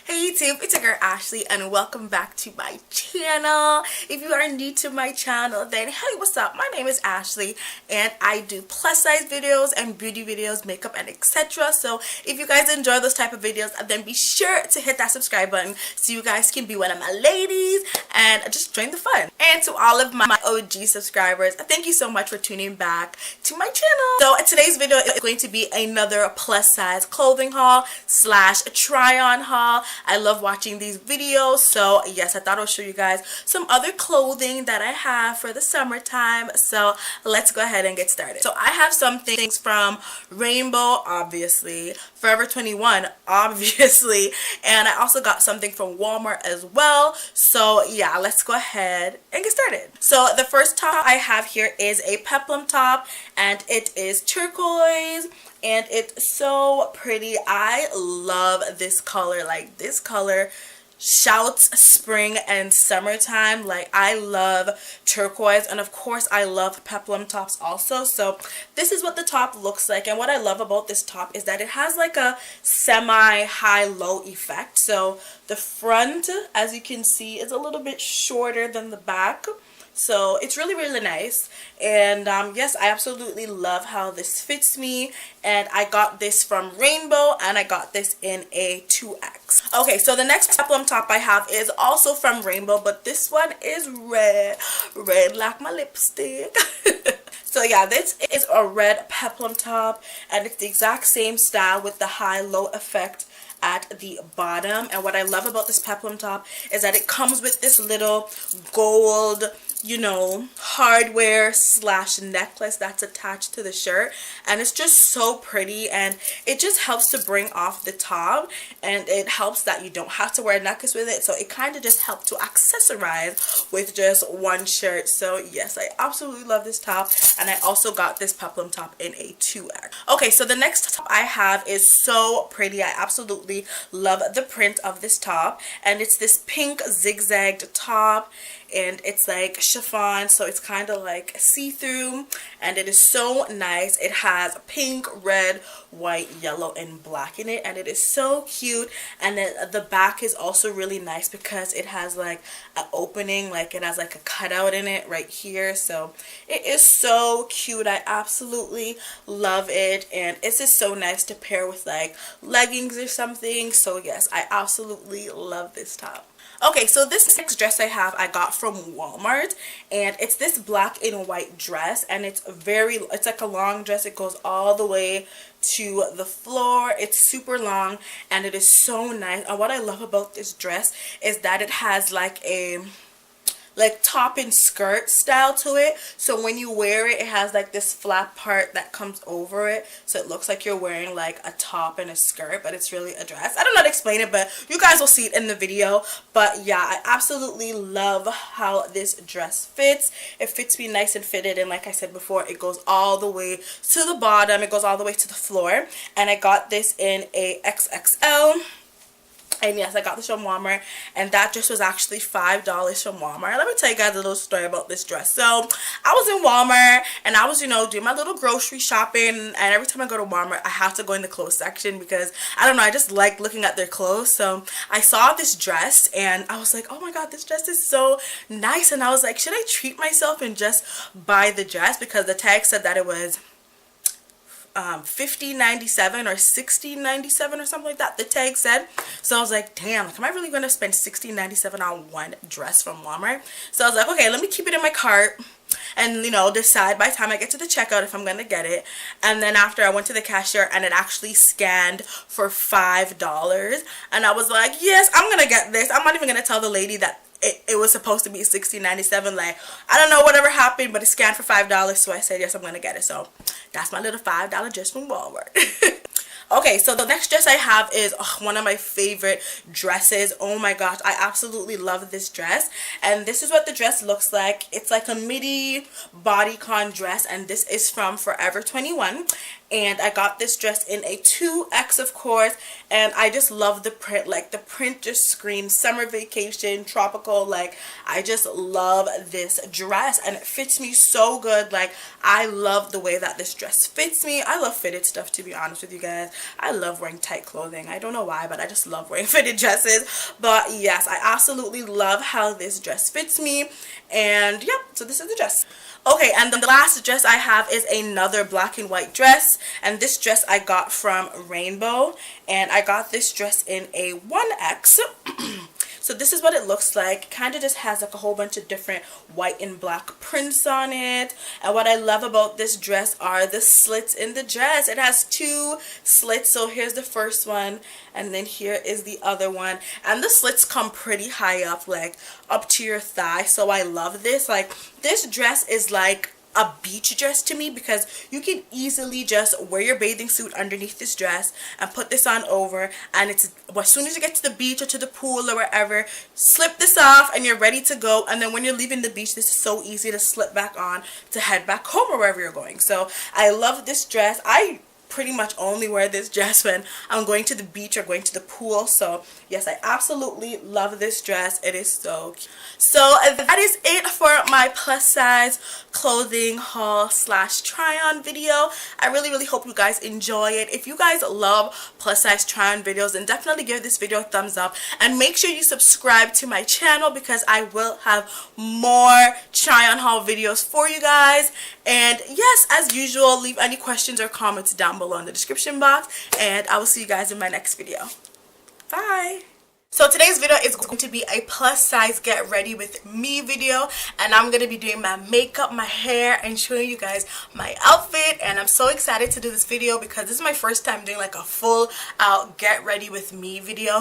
Hey YouTube, it's your girl Ashley and welcome back to my channel. If you are new to my channel, then hey, what's up? My name is Ashley and I do plus size videos and beauty videos, makeup and etc. So if you guys enjoy those type of videos, then be sure to hit that subscribe button so you guys can be one of my ladies and just join the fun. And to all of my OG subscribers, thank you so much for tuning back to my channel. So today's video is going to be another plus size clothing haul slash try on haul. I love watching these videos, so yes, I thought I'll show you guys some other clothing that I have for the summertime. So let's go ahead and get started. So I have some things from Rainbow, obviously, Forever 21, obviously, and I also got something from Walmart as well. So yeah, let's go ahead and get started. So the first top I have here is a peplum top and it is turquoise. And it's so pretty. I love this color. Like, this color shouts spring and summertime. Like, I love turquoise, and of course I love peplum tops also. So this is what the top looks like, and what I love about this top is that it has like a semi high-low effect. So the front, as you can see, is a little bit shorter than the back. So it's really nice, and yes, I absolutely love how this fits me. And I got this from Rainbow and I got this in a 2X. Okay, so the next peplum top I have is also from Rainbow, but this one is red like my lipstick. So yeah, this is a red peplum top and it's the exact same style with the high-low effect at the bottom. And what I love about this peplum top is that it comes with this little gold, you know, hardware slash necklace that's attached to the shirt, and it's just so pretty, and it just helps to bring off the top, and it helps that you don't have to wear a necklace with it. So it kind of just helps to accessorize with just one shirt. So yes, I absolutely love this top, and I also got this peplum top in a 2X. Okay, so the next top I have is so pretty. I absolutely love the print of this top, and it's this pink zigzagged top, and it's like chiffon, so it's kind of like see-through, and it is so nice. It has pink, red, white, yellow, and black in it, and it is so cute. And then the back is also really nice because it has like an opening, like it has like a cutout in it right here. So it is so cute. I absolutely love it, and it's just so nice to pair with like leggings or something. So yes, I absolutely love this top. Okay, so this next dress I have I got from Walmart, and it's this black and white dress, and it's like a long dress. It goes all the way to the floor. It's super long and it is so nice. And what I love about this dress is that it has like a top and skirt style to it. So when you wear it, it has like this flap part that comes over it, so it looks like you're wearing like a top and a skirt, but it's really a dress. I don't know how to explain it, but you guys will see it in the video. But yeah, I absolutely love how this dress fits. It fits me nice and fitted, and like I said before, it goes all the way to the bottom. It goes all the way to the floor, and I got this in a XXL. And yes, I got this from Walmart, and that dress was actually $5 from Walmart. Let me tell you guys a little story about this dress. So I was in Walmart and I was, you know, doing my little grocery shopping, and every time I go to Walmart I have to go in the clothes section because I don't know, I just like looking at their clothes. So I saw this dress and I was like, oh my god, this dress is so nice, and I was like, should I treat myself and just buy the dress, because the tag said that it was $50.97 or $60.97 or something like that, the tag said. So I was like, damn, like, am I really going to spend $60.97 on one dress from Walmart? So I was like, okay, let me keep it in my cart and, you know, decide by the time I get to the checkout if I'm going to get it. And then after, I went to the cashier and it actually scanned for $5, and I was like, yes, I'm going to get this. I'm not even going to tell the lady that it was supposed to be $60.97. Like, I don't know whatever happened, but it scanned for $5, so I said yes, I'm gonna get it. So that's my little $5 dress from Walmart. Okay, so the next dress I have is one of my favorite dresses. Oh my gosh, I absolutely love this dress, and this is what the dress looks like. It's like a midi bodycon dress, and this is from Forever 21, and I got this dress in a 2X, of course, and I just love the print. Like, the print just screams summer vacation, tropical. Like, I just love this dress, and it fits me so good. Like, I love the way that this dress fits me. I love fitted stuff, to be honest with you guys. I love wearing tight clothing. I don't know why, but I just love wearing fitted dresses. But yes, I absolutely love how this dress fits me. And yep, so this is the dress. Okay, and the last dress I have is another black and white dress, and this dress I got from Rainbow, and I got this dress in a 1X. So this is what it looks like. Kind of just has like a whole bunch of different white and black prints on it. And what I love about this dress are the slits in the dress. It has 2 slits. So here's the first one, and then here is the other one. And the slits come pretty high up, like up to your thigh. So I love this. Like, this dress is like a beach dress to me, because you can easily just wear your bathing suit underneath this dress and put this on over, and it's, as soon as you get to the beach or to the pool or wherever, slip this off and you're ready to go. And then when you're leaving the beach, this is so easy to slip back on to head back home or wherever you're going. So I love this dress. I pretty much only wear this dress when I'm going to the beach or going to the pool. So yes, I absolutely love this dress. It is so cute. So that is it for my plus size clothing haul slash try on video. I really hope you guys enjoy it. If you guys love plus size try on videos, then definitely give this video a thumbs up, and make sure you subscribe to my channel, because I will have more try on haul videos for you guys. And yes, as usual, leave any questions or comments down below in the description box, and I will see you guys in my next video. Bye. So today's video is going to be a plus size get ready with me video, and I'm going to be doing my makeup, my hair, and showing you guys my outfit. And I'm so excited to do this video because this is my first time doing like a full out get ready with me video.